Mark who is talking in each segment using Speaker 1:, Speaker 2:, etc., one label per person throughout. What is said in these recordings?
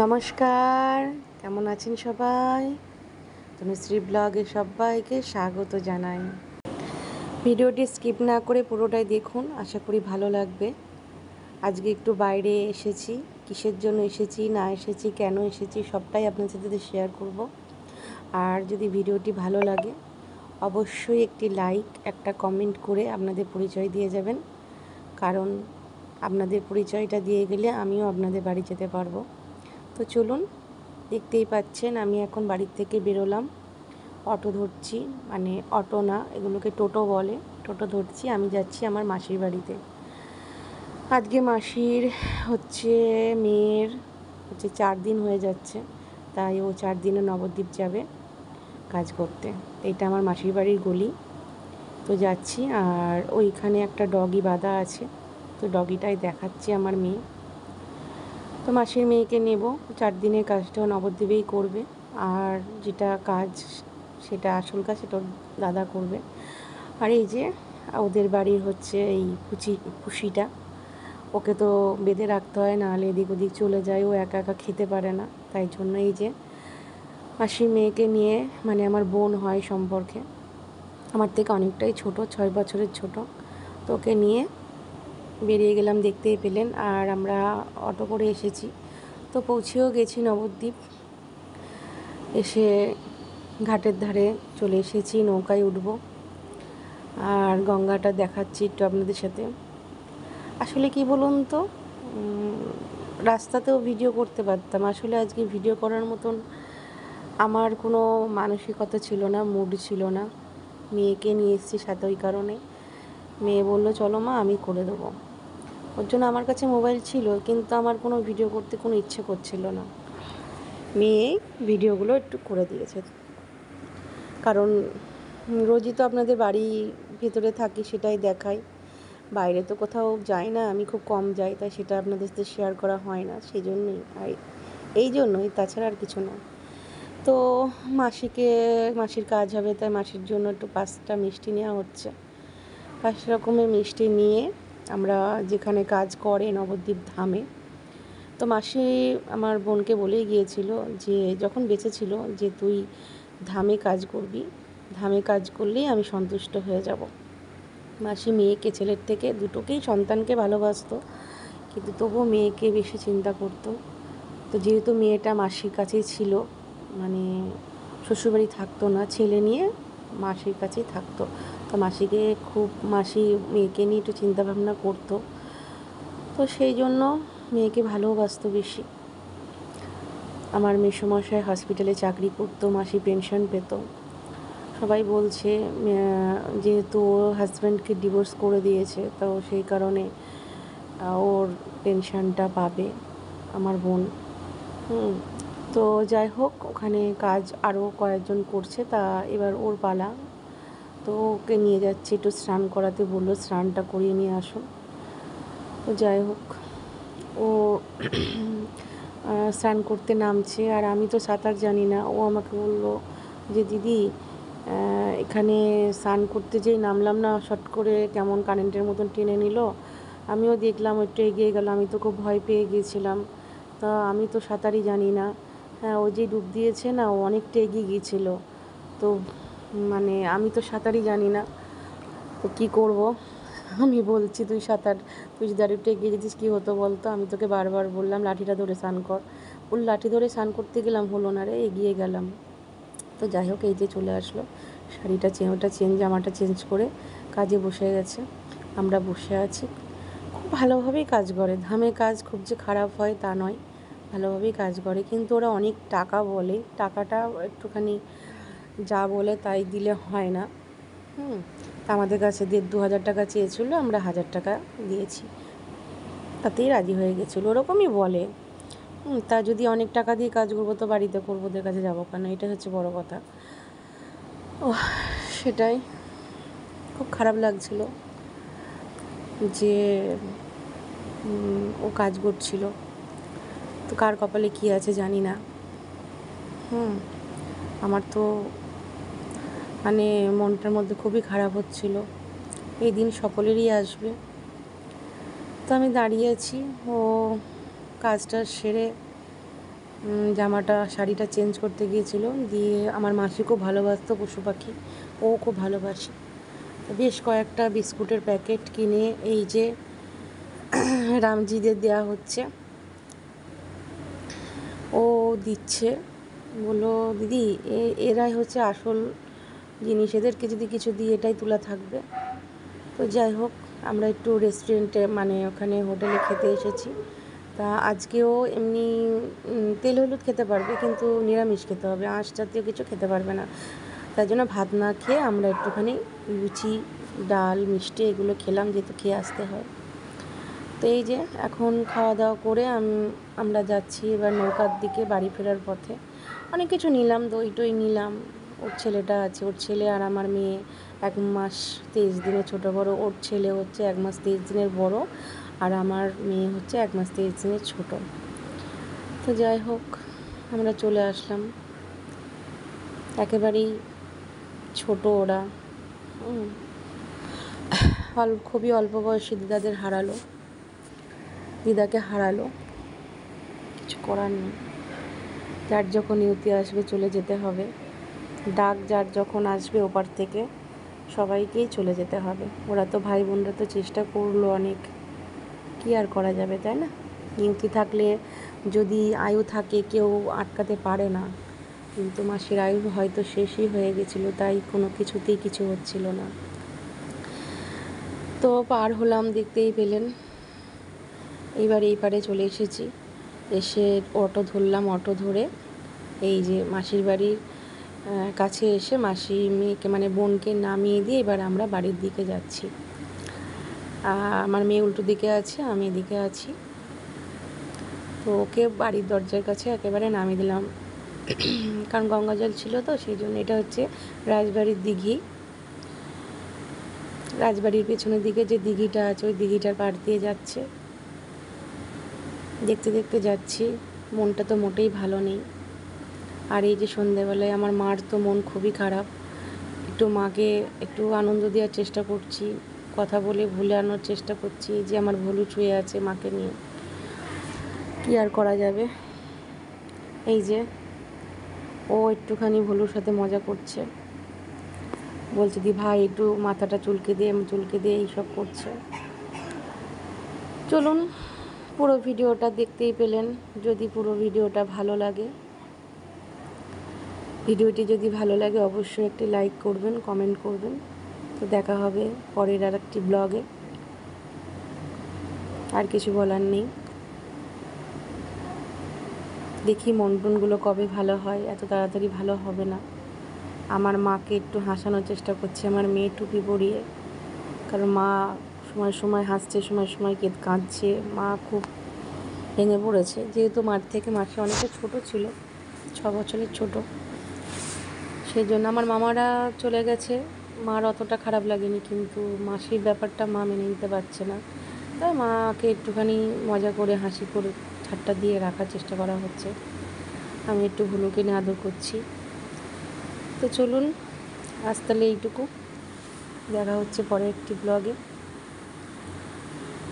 Speaker 1: নমস্কার, কেমন আছেন সবাই? তনুশ্রী ব্লগে সবাইকে স্বাগত জানাই। ভিডিওটি স্কিপ না করে পুরোটাই দেখুন, আশা করি ভালো লাগবে। আজকে একটু বাইরে এসেছি, কিসের জন্য এসেছি না এসেছি, কেন এসেছি সবটাই আপনার সাথে শেয়ার করব। আর যদি ভিডিওটি ভালো লাগে অবশ্যই একটি লাইক, একটা কমেন্ট করে আপনাদের পরিচয় দিয়ে যাবেন, কারণ আপনাদের পরিচয়টা দিয়ে গেলে আমিও আপনাদের বাড়ি যেতে পারবো। তো চলুন, দেখতেই পাচ্ছেন আমি এখন বাড়ির থেকে বেরোলাম, অটো ধরছি, মানে অটো না, এগুলোকে টোটো বলে। টোটো ধরছি, আমি যাচ্ছি আমার মাসির বাড়িতে। আজকে মাসির মেয়ের 4 দিন হয়ে যাচ্ছে, তাই ও 4 দিনে নবদ্বীপ যাবে কাজ করতে। এটা আমার মাসির বাড়ির গলি, তো যাচ্ছি। আর ওইখানে একটা ডগি বাঁধা আছে, তো ডগিটাই দেখাচ্ছে আমার মেয়ে। তো মাসির মেয়েকে নেব, 4 দিনের কাজটাও নবদ্বীপেই করবে। আর যেটা কাজ, সেটা আসল কাজ, সেটা দাদা করবে। আর এই যে ওদের বাড়ির এই পুষিটা, ওকে তো বেঁধে রাখতে হয়, নাহলে এদিক ওদিক চলে যায়, ও একা একা খেতে পারে না। তাই জন্য এই যে মাসির মেয়েকে নিয়ে, মানে আমার বোন হয় সম্পর্কে, আমার থেকে অনেকটাই ছোট, 6 বছরের ছোট, তো ওকে নিয়ে বেরিয়ে গেলাম, দেখতেই পেলেন। আর আমরা অটো করে এসেছি, তো পৌঁছেও গেছি নবদ্বীপ। এসে ঘাটের ধারে চলে এসেছি, নৌকায় উঠব। আর গঙ্গাটা দেখাচ্ছি একটু আপনাদের সাথে। আসলে কি বলুন তো, রাস্তাতেও ভিডিও করতে পারতাম, আসলে আজকে ভিডিও করার মতন আমার কোনো মানসিকতা ছিল না, মুড ছিল না। মেয়েকে নিয়ে এসেছি সাথে, ওই কারণে মেয়ে বললো চলো মা, আমি করে দেবো। ওর জন্য আমার কাছে মোবাইল ছিল, কিন্তু আমার কোনো ভিডিও করতে কোনো ইচ্ছে করছিল না। মেয়ে ভিডিওগুলো একটু করে দিয়েছে, কারণ রোজই তো আপনাদের বাড়ি ভেতরে থাকি, সেটাই দেখাই, বাইরে তো কোথাও যাই না, আমি খুব কম যাই, তাই সেটা আপনাদের সাথে শেয়ার করা হয় না, সেই জন্যই। আর এই জন্যই, তাছাড়া আর কিছু না। তো মাসির কাজ হবে, তাই মাসির জন্য একটু 5টা মিষ্টি নেওয়া হচ্ছে। 5 রকমের মিষ্টি নিয়ে আমরা যেখানে কাজ করে নবদ্বীপ ধামে, তো মাসি আমার বোনকে বলেই গিয়েছিল যে, যখন বেঁচে ছিল, যে তুই ধামে কাজ করবি, ধামে কাজ করলেই আমি সন্তুষ্ট হয়ে যাব। মাসি মেয়েকে, ছেলের থেকে দুটোকেই, সন্তানকে ভালোবাসতো, কিন্তু তবুও মেয়েকে বেশি চিন্তা করতো। তো যেহেতু মেয়েটা মাসির কাছেই ছিল, মানে শ্বশুরবাড়ি থাকতো না, ছেলে নিয়ে মাসির কাছেই থাকতো, তো মাসি মেয়েকে নিয়ে একটু চিন্তাভাবনা করতো, তো সেই জন্য মেয়েকে ভালোবাসতো বেশি। আমার মেসোমশাই হসপিটালে চাকরি করতো, মাসি পেনশন পেত। সবাই বলছে যেহেতু ওর হাজব্যান্ডকে ডিভোর্স করে দিয়েছে, তো সেই কারণে ওর পেনশনটা পাবে আমার বোন। তো যাই হোক, ওখানে কাজ আরও কয়েকজন করছে, তা এবার ওর পালা। তো ওকে নিয়ে যাচ্ছে, একটু স্নান করাতে বললো, স্নানটা করিয়ে নিয়ে আসো। তো যাই হোক, ও স্নান করতে নামছে, আর আমি তো সাঁতার জানি না। ও আমাকে বললো যে দিদি, এখানে স্নান করতে যেই নামলাম না, শট করে কেমন কারেন্টের মতন টেনে নিল। আমিও দেখলাম, একটু এগিয়ে গেল, আমি তো খুব ভয় পেয়ে গিয়েছিলাম। তা আমি তো সাঁতারই জানি না। হ্যাঁ, ও যে ডুব দিয়েছে না, ও অনেকটা এগিয়ে গিয়েছিল। তো মানে আমি তো সাঁতারই জানি না, তো কী করব। আমি বলছি তুই যদি আর একটু এগিয়ে যেতিস কী হতো বলতো, আমি তোকে বারবার বললাম লাঠিটা ধরে স্নান কর। ওর লাঠি ধরে স্নান করতে গেলাম, হলো না রে, এগিয়ে গেলাম। তো যাই হোক, এই যে চলে আসলো, জামাটা চেঞ্জ করে কাজে বসে গেছে। আমরা বসে আছি, খুব ভালোভাবেই কাজ করে। ধামে কাজ খুব যে খারাপ হয় তা নয়, ভালোভাবেই কাজ করে, কিন্তু ওরা অনেক টাকা বলে, টাকাটা একটুখানি যা বলে তাই দিলে হয় না। তা আমাদের কাছে 1,500-2,000 টাকা চেয়েছিলো, আমরা 1,000 টাকা দিয়েছি, তাতেই রাজি হয়ে গেছিলো, ওরকমই বলে। তা যদি অনেক টাকা দিয়ে কাজ করবো তো বাড়িতে করবো, ওদের কাছে যাবো কেন, এটা হচ্ছে বড় কথা। ও সেটাই, খুব খারাপ লাগছিল যে ও কাজ করছিল। তো কার কপালে কী আছে জানি না। আমার তো মানে মনটার মধ্যে খুবই খারাপ হচ্ছিল। এই দিন সকলেরই আসবে। তো আমি দাঁড়িয়ে আছি, ও কাজটা সেরে জামাটা শাড়িটা চেঞ্জ করতে গিয়েছিল, দিয়ে আমার মাসি খুব ভালোবাসতো পশু পাখি, ও খুব ভালোবাসে। বেশ কয়েকটা বিস্কুটের প্যাকেট কিনে এই যে রামজিদের দেয়া হচ্ছে, ও দিচ্ছে, বললো দিদি এরাই হচ্ছে আসল জিনিস, এদেরকে যদি কিছু দিই এটাই তুলা থাকবে। তো যাই হোক, আমরা একটু রেস্টুরেন্টে মানে ওখানে হোটেলে খেতে এসেছি। তা আজকেও এমনি তেল হলুদ খেতে পারবে, কিন্তু নিরামিষ খেতে হবে, আঁশ জাতীয় কিছু খেতে পারবে না। তাই জন্য ভাত না খেয়ে আমরা একটুখানি লুচি, ডাল, মিষ্টি এগুলো খেলাম, যেহেতু খেয়ে আসতে হয়। তো এই যে এখন খাওয়া দাওয়া করে আমরা যাচ্ছি এবার নৌকার দিকে বাড়ি ফেরার পথে। অনেক কিছু নিলাম, দই টই নিলাম, ওর ছেলেটা আছে, ওর ছেলে আর আমার মেয়ে 1 মাস 23 দিনের ছোটো বড়ো, ওর ছেলে হচ্ছে 1 মাস 23 দিনের বড়, আর আমার মেয়ে হচ্ছে 1 মাস 23 দিনের ছোটো। তো যাই হোক, আমরা চলে আসলাম, একেবারেই ছোট ওরা, খুবই অল্প বয়সী দিদাকে হারালো, কিছু করার নেই, যার যখন নিয়তি আসবে চলে যেতে হবে, ডাক যার যখন আসবে ওপার থেকে সবাইকেই চলে যেতে হবে। ওরা তো ভাই বোনরা তো চেষ্টা করলো অনেক, কি আর করা যাবে, তাই না? নিয়তি থাকলে যদি আয়ু থাকে কেউ আটকাতে পারে না, কিন্তু মাসির আয়ু হয়তো শেষই হয়ে গেছিলো, তাই কোনো কিছুতেই কিছু হচ্ছিল না। তো পার হলাম, দেখতেই পেলেন। এইবার এই পারে চলে এসেছি, এসে অটো ধরলাম, অটো ধরে এই যে মাসির বাড়ির কাছে এসে মাসি মেয়েকে মানে বোনকে নামিয়ে দিয়ে এবার আমরা বাড়ির দিকে যাচ্ছি। আমার মেয়ে উল্টো দিকে আছে, আমি এদিকে আছি। তো ওকে বাড়ির দরজার কাছে একেবারে নামিয়ে দিলাম, কারণ গঙ্গাজল ছিল তো সেই জন্য। এটা হচ্ছে রাজবাড়ির দিঘি, রাজবাড়ির পেছনের দিকে যে দিঘিটা আছে ওই দিঘিটার পাড় দিয়ে যাচ্ছে, দেখতে দেখতে যাচ্ছি। মনটা তো মোটেই ভালো নেই। আর এই যে সন্ধ্যেবেলায় আমার মার তো মন খুবই খারাপ, একটু মাকে একটু আনন্দ দেওয়ার চেষ্টা করছি, কথা বলে ভুলানোর চেষ্টা করছি যে আমার ভুলু ছুঁয়ে আছে মাকে নিয়ে, কি আর করা যাবে। এই যে ও একটুখানি ভুলুর সাথে মজা করছে, বলছে দি ভাই একটু মাথাটা চুলকে দিয়ে এইসব করছে। চলুন, পুরো ভিডিওটা দেখতেই পেলেন। যদি পুরো ভিডিওটা ভালো লাগে, ভিডিওটি যদি ভালো লাগে অবশ্যই একটি লাইক করবেন, কমেন্ট করবেন। তো দেখা হবে পরের আর একটি ব্লগে, আর কিছু বলার নেই। দেখি মন্ডনগুলো কবে ভালো হয়, এত তাড়াতাড়ি ভালো হবে না। আমার মাকে একটু হাসানোর চেষ্টা করছে আমার মেয়ে টুপি পরিয়ে, কারণ মা সময় সময় হাসছে, সময় সময় কাঁদছে, মা খুব ভেঙে পড়েছে, যেহেতু মার থেকে মাসি অনেকটা ছোটো ছিল, 6 বছরের ছোটো, সেই জন্য। আমার মামারা চলে গেছে, মার অতটা খারাপ লাগেনি, কিন্তু মাসির ব্যাপারটা মা মেনে নিতে পারছে না, তাই মাকে একটুখানি মজা করে হাসি করে ঠাট্টা দিয়ে রাখার চেষ্টা করা হচ্ছে। আমি একটু ভুলুকে নিয়ে আদর করছি। তো চলুন, আজ তাহলে এইটুকু, দেখা হচ্ছে পরে একটি ব্লগে।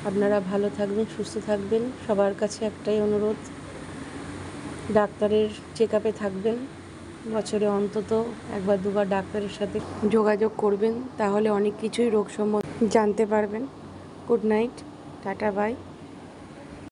Speaker 1: আপনারা ভালো থাকবেন, সুস্থ থাকবেন। সবার কাছে একটাই অনুরোধ, ডাক্তারের চেক আপে থাকবেন, বছরে অন্তত 1-2 বার ডাক্তারের সাথে যোগাযোগ করবেন, তাহলে অনেক কিছুই রোগ সম্বন্ধে জানতে পারবেন। Good night, tata, by.